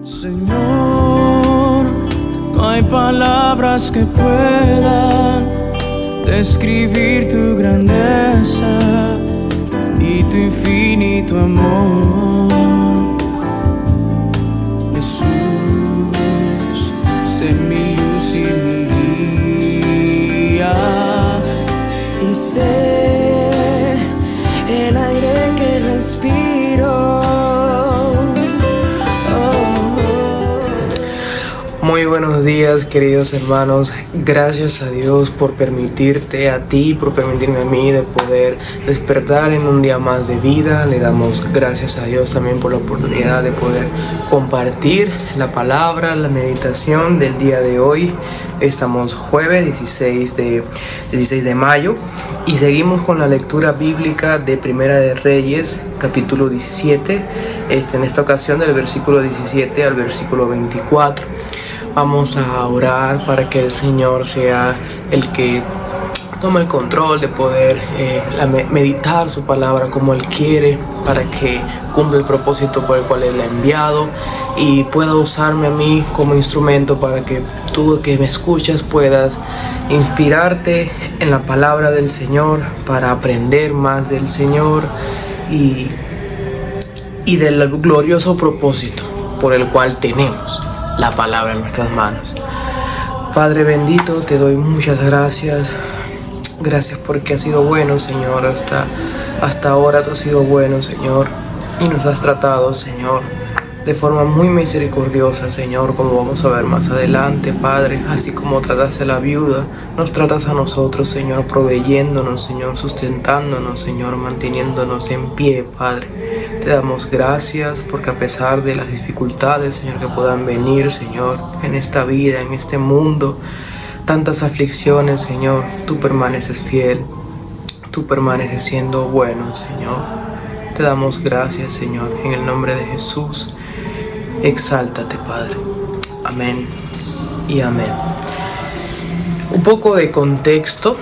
Señor, no hay palabras que puedan describir tu grandeza y tu infinito amor. Jesús, sé mi luz y mi guía, y sé el aire que respiro. Muy buenos días, queridos hermanos. Gracias a Dios por permitirte a ti, por permitirme a mí de poder despertar en un día más de vida. Le damos gracias a Dios también por la oportunidad de poder compartir la palabra, la meditación del día de hoy. Estamos jueves 16 de mayo y seguimos con la lectura bíblica de Primera de Reyes, capítulo 17. En esta ocasión del versículo 17 al versículo 24. Vamos a orar para que el Señor sea el que tome el control de poder meditar su palabra como Él quiere, para que cumpla el propósito por el cual Él la ha enviado y pueda usarme a mí como instrumento para que tú que me escuchas puedas inspirarte en la palabra del Señor para aprender más del Señor y del glorioso propósito por el cual tenemos la palabra en nuestras manos. Padre bendito, te doy muchas gracias. Gracias porque has sido bueno, Señor. Hasta ahora tú has sido bueno, Señor. Y nos has tratado, Señor, de forma muy misericordiosa, Señor, como vamos a ver más adelante, Padre. Así como trataste a la viuda, nos tratas a nosotros, Señor, proveyéndonos, Señor, sustentándonos, Señor, manteniéndonos en pie, Padre. Te damos gracias porque a pesar de las dificultades, Señor, que puedan venir, Señor, en esta vida, en este mundo, tantas aflicciones, Señor, tú permaneces fiel, tú permaneces siendo bueno, Señor. Te damos gracias, Señor, en el nombre de Jesús. Exáltate, Padre. Amén y amén. Un poco de contexto.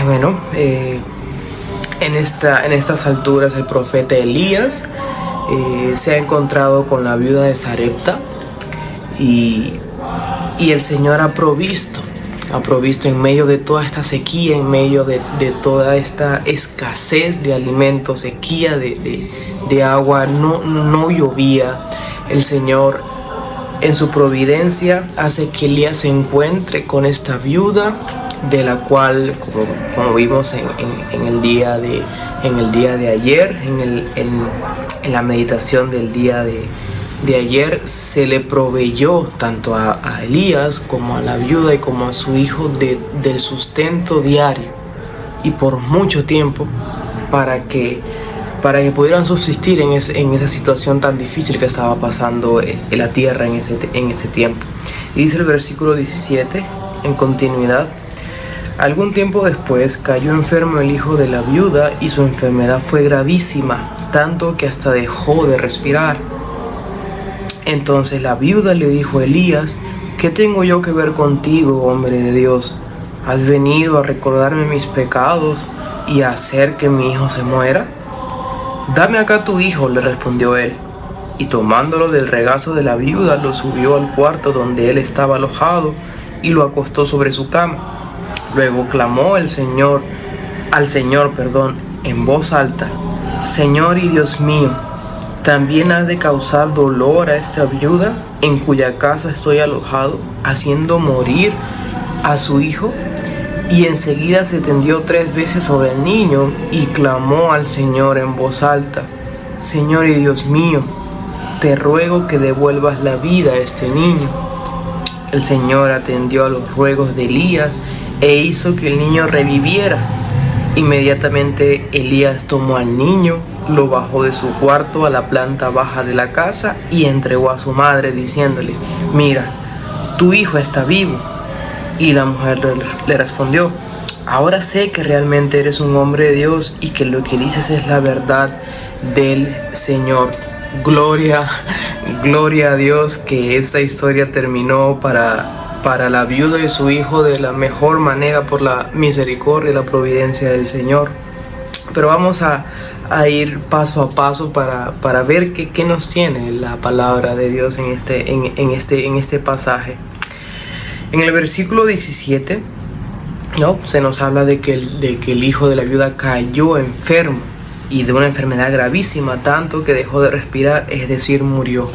Bueno, en estas alturas el profeta Elías se ha encontrado con la viuda de Sarepta y el Señor ha provisto en medio de toda esta sequía, en medio de toda esta escasez de alimentos, sequía de agua, no llovía. El Señor en su providencia hace que Elías se encuentre con esta viuda, de la cual, como vimos en el día de ayer, en la meditación del día de ayer, se le proveyó tanto a Elías como a la viuda y como a su hijo del sustento diario y por mucho tiempo para que pudieran subsistir en esa situación tan difícil que estaba pasando en la tierra en ese tiempo. Y dice el versículo 17 en continuidad: algún tiempo después cayó enfermo el hijo de la viuda y su enfermedad fue gravísima, tanto que hasta dejó de respirar. Entonces la viuda le dijo a Elías: ¿qué tengo yo que ver contigo, hombre de Dios? ¿Has venido a recordarme mis pecados y a hacer que mi hijo se muera? Dame acá tu hijo, le respondió él. Y tomándolo del regazo de la viuda, lo subió al cuarto donde él estaba alojado y lo acostó sobre su cama. Luego clamó al Señor, en voz alta: Señor y Dios mío, ¿también has de causar dolor a esta viuda en cuya casa estoy alojado, haciendo morir a su hijo? Y enseguida se tendió 3 veces sobre el niño y clamó al Señor en voz alta: Señor y Dios mío, te ruego que devuelvas la vida a este niño. El Señor atendió a los ruegos de Elías e hizo que el niño reviviera. Inmediatamente Elías tomó al niño, lo bajó de su cuarto a la planta baja de la casa y entregó a su madre diciéndole: mira, tu hijo está vivo. Y la mujer le respondió: ahora sé que realmente eres un hombre de Dios y que lo que dices es la verdad del Señor. Gloria a Dios, que esta historia terminó para la viuda y su hijo de la mejor manera por la misericordia y la providencia del Señor. Pero vamos a a ir paso a paso para ver qué nos tiene la palabra de Dios en este pasaje. En el versículo 17, ¿no?, se nos habla de que el hijo de la viuda cayó enfermo, y de una enfermedad gravísima, tanto que dejó de respirar, es decir, murió.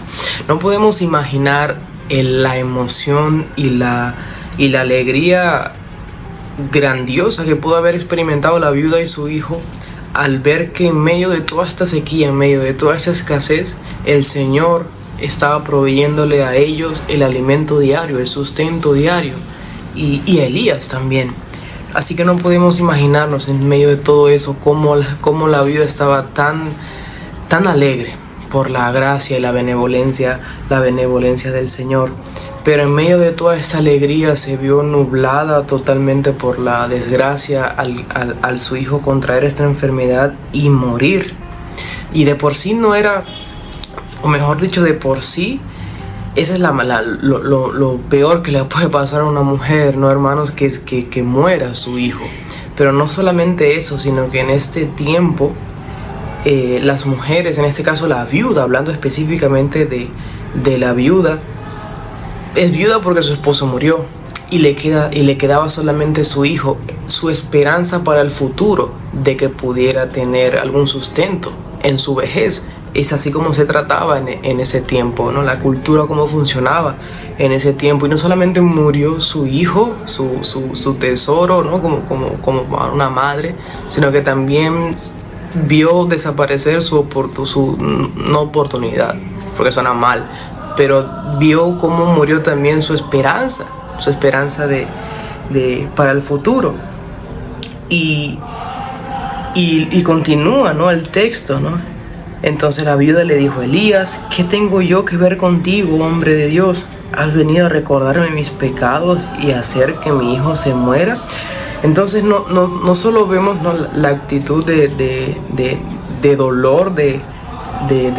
No podemos imaginar la emoción y la alegría grandiosa que pudo haber experimentado la viuda y su hijo al ver que en medio de toda esta sequía, en medio de toda esta escasez, el Señor estaba proveyéndole a ellos el alimento diario, el sustento diario, y a Elías también. Así que no podemos imaginarnos en medio de todo eso cómo la vida estaba tan alegre por la gracia y la benevolencia del Señor. Pero en medio de toda esta alegría se vio nublada totalmente por la desgracia al su hijo contraer esta enfermedad y morir. Y de por sí no era, o mejor dicho, de por sí, esa es lo peor que le puede pasar a una mujer, ¿no, hermanos? Que muera su hijo. Pero no solamente eso, sino que en este tiempo las mujeres, en este caso la viuda, hablando específicamente de la viuda, es viuda porque su esposo murió y le quedaba solamente su hijo, su esperanza para el futuro de que pudiera tener algún sustento en su vejez. Es así como se trataba en ese tiempo, ¿no? La cultura, cómo funcionaba en ese tiempo. Y no solamente murió su hijo, su tesoro, ¿no?, como una madre, sino que también vio desaparecer su oportunidad, porque suena mal, pero vio cómo murió también su esperanza para el futuro. Y continúa, ¿no?, el texto, ¿no? Entonces la viuda le dijo: Elías, ¿qué tengo yo que ver contigo, hombre de Dios? ¿Has venido a recordarme mis pecados y a hacer que mi hijo se muera? Entonces no solo vemos, ¿no?, la actitud de dolor de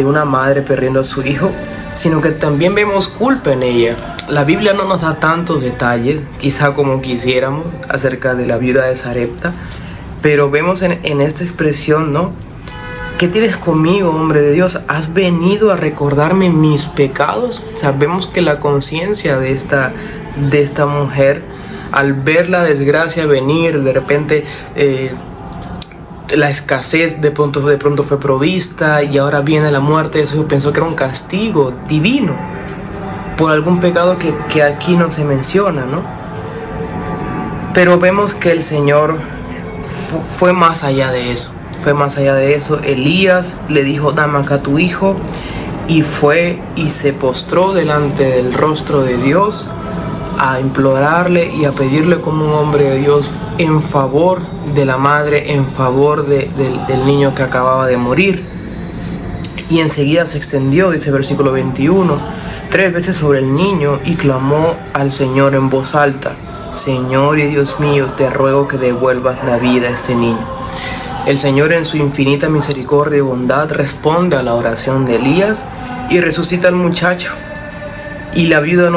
una madre perdiendo a su hijo, sino que también vemos culpa en ella. La Biblia no nos da tantos detalles, quizá como quisiéramos, acerca de la viuda de Sarepta, pero vemos en esta expresión, ¿no? ¿Qué tienes conmigo, hombre de Dios? ¿Has venido a recordarme mis pecados? Sabemos que la conciencia de esta mujer, al ver la desgracia venir, de repente la escasez de pronto fue provista y ahora viene la muerte de su hijo, pensó que era un castigo divino por algún pecado que aquí no se menciona, ¿no? Pero vemos que el Señor fue más allá de eso. Fue más allá de eso. Elías le dijo: dame acá tu hijo, y fue y se postró delante del rostro de Dios a implorarle y a pedirle como un hombre de Dios en favor de la madre, en favor del niño que acababa de morir. Y enseguida se extendió, dice el versículo 21, 3 veces sobre el niño y clamó al Señor en voz alta: Señor y Dios mío, te ruego que devuelvas la vida a este niño. El Señor, en su infinita misericordia y bondad, responde a la oración de Elías y resucita al muchacho. Y la viuda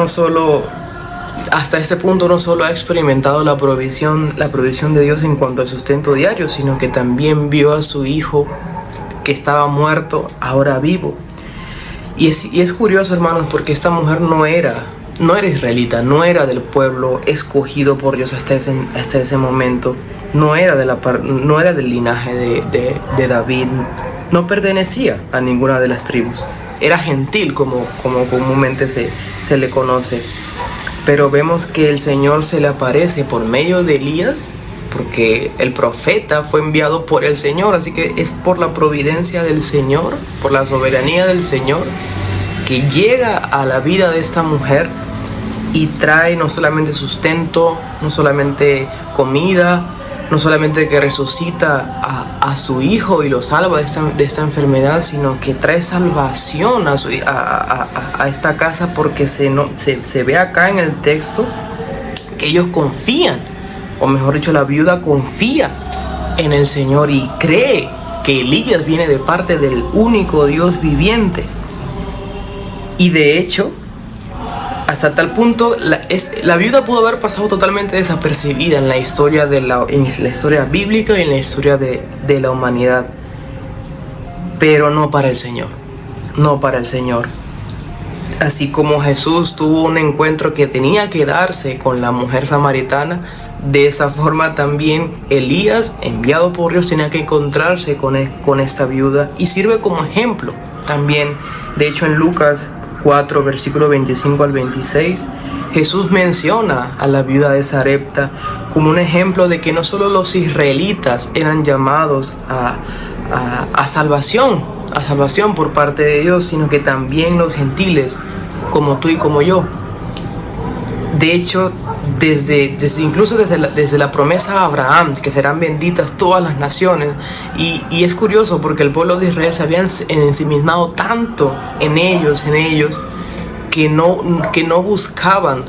hasta este punto no solo ha experimentado la provisión de Dios en cuanto al sustento diario, sino que también vio a su hijo que estaba muerto, ahora vivo. Y es curioso, hermanos, porque esta mujer no era israelita, no era del pueblo escogido por Dios hasta ese momento, no era del linaje de David, no pertenecía a ninguna de las tribus, era gentil como comúnmente se le conoce. Pero vemos que el Señor se le aparece por medio de Elías, porque el profeta fue enviado por el Señor, así que es por la providencia del Señor, por la soberanía del Señor, que llega a la vida de esta mujer y trae no solamente sustento, no solamente comida, no solamente que resucita a su hijo y lo salva de esta enfermedad, sino que trae salvación a esta casa, porque se ve acá en el texto que ellos confían, o mejor dicho, la viuda confía en el Señor y cree que Elías viene de parte del único Dios viviente. Y de hecho, hasta tal punto, la viuda pudo haber pasado totalmente desapercibida en la historia bíblica y en la historia de la humanidad. pero no para el Señor, no para el Señor. Así como Jesús tuvo un encuentro que tenía que darse con la mujer samaritana, de esa forma también Elías, enviado por Dios, tenía que encontrarse con esta viuda, y sirve como ejemplo también. De hecho, en Lucas 4, versículo 25 al 26, Jesús menciona a la viuda de Sarepta como un ejemplo de que no solo los israelitas eran llamados a salvación por parte de Dios, sino que también los gentiles, como tú y como yo. De hecho, incluso desde la promesa a Abraham, que serán benditas todas las naciones, y es curioso porque el pueblo de Israel se había ensimismado tanto en ellos, que no buscaban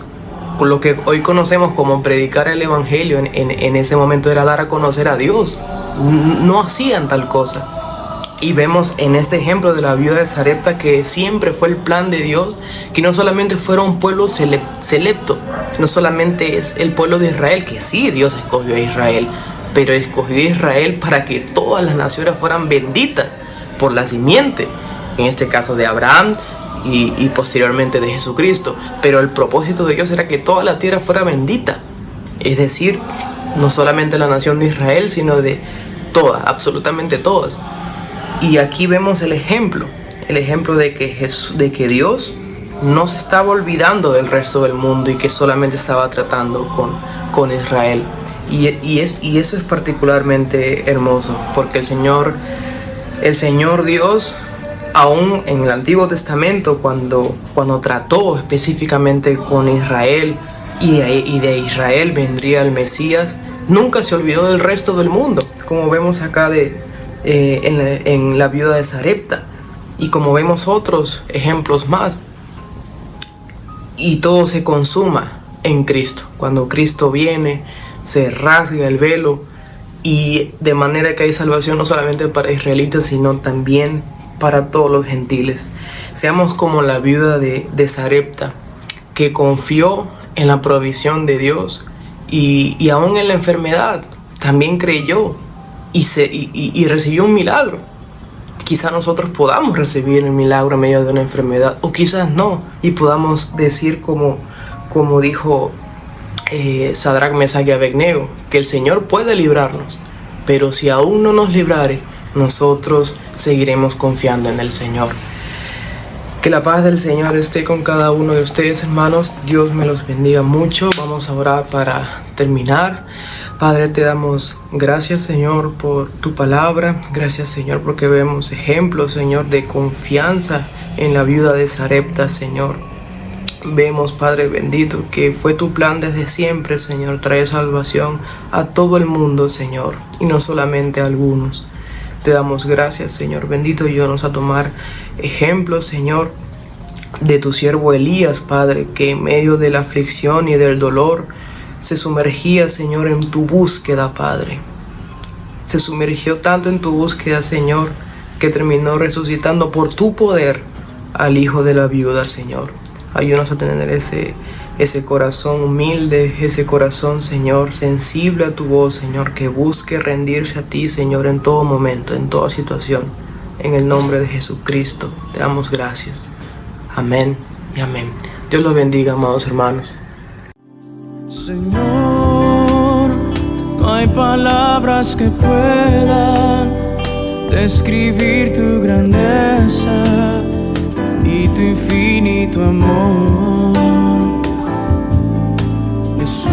lo que hoy conocemos como predicar el evangelio. En ese momento era dar a conocer a Dios. No hacían tal cosa. Y vemos en este ejemplo de la viuda de Sarepta que siempre fue el plan de Dios, que no solamente fuera un pueblo selecto, no solamente es el pueblo de Israel, que sí, Dios escogió a Israel, pero escogió a Israel para que todas las naciones fueran benditas por la simiente, en este caso de Abraham y posteriormente de Jesucristo. Pero el propósito de Dios era que toda la tierra fuera bendita, es decir, no solamente la nación de Israel, sino de todas, absolutamente todas. Y aquí vemos el ejemplo de que Dios no se estaba olvidando del resto del mundo y que solamente estaba tratando con Israel. Y eso es particularmente hermoso, porque el Señor Dios, aún en el Antiguo Testamento, cuando trató específicamente con Israel y de Israel vendría el Mesías, nunca se olvidó del resto del mundo, como vemos acá en la viuda de Sarepta, y como vemos otros ejemplos más. Y todo se consuma en Cristo. Cuando Cristo viene, se rasga el velo, y de manera que hay salvación no solamente para israelitas, sino también para todos los gentiles. Seamos como la viuda de Sarepta, que confió en la provisión de Dios, y aún en la enfermedad también creyó y recibió un milagro. Quizás nosotros podamos recibir el milagro en medio de una enfermedad, o quizás no, y podamos decir como dijo Sadrach, Mesach y Abednego, que el Señor puede librarnos, pero si aún no nos librare, nosotros seguiremos confiando en el Señor. Que la paz del Señor esté con cada uno de ustedes, hermanos. Dios me los bendiga mucho. Vamos a orar para terminar. Padre, te damos gracias, Señor, por tu palabra. Gracias, Señor, porque vemos ejemplos, Señor, de confianza en la viuda de Sarepta, Señor. Vemos, Padre bendito, que fue tu plan desde siempre, Señor, traer salvación a todo el mundo, Señor, y no solamente a algunos. Te damos gracias, Señor bendito. Ayúdanos a tomar ejemplos, Señor, de tu siervo Elías, Padre, que en medio de la aflicción y del dolor se sumergía, Señor, en tu búsqueda, Padre. Se sumergió tanto en tu búsqueda, Señor, que terminó resucitando por tu poder al hijo de la viuda, Señor. Ayúdanos a tener ese corazón humilde, ese corazón, Señor, sensible a tu voz, Señor, que busque rendirse a ti, Señor, en todo momento, en toda situación. En el nombre de Jesucristo, te damos gracias. Amén y amén. Dios los bendiga, amados hermanos. Señor, no hay palabras que puedan describir tu grandeza y tu infinito amor. Jesús,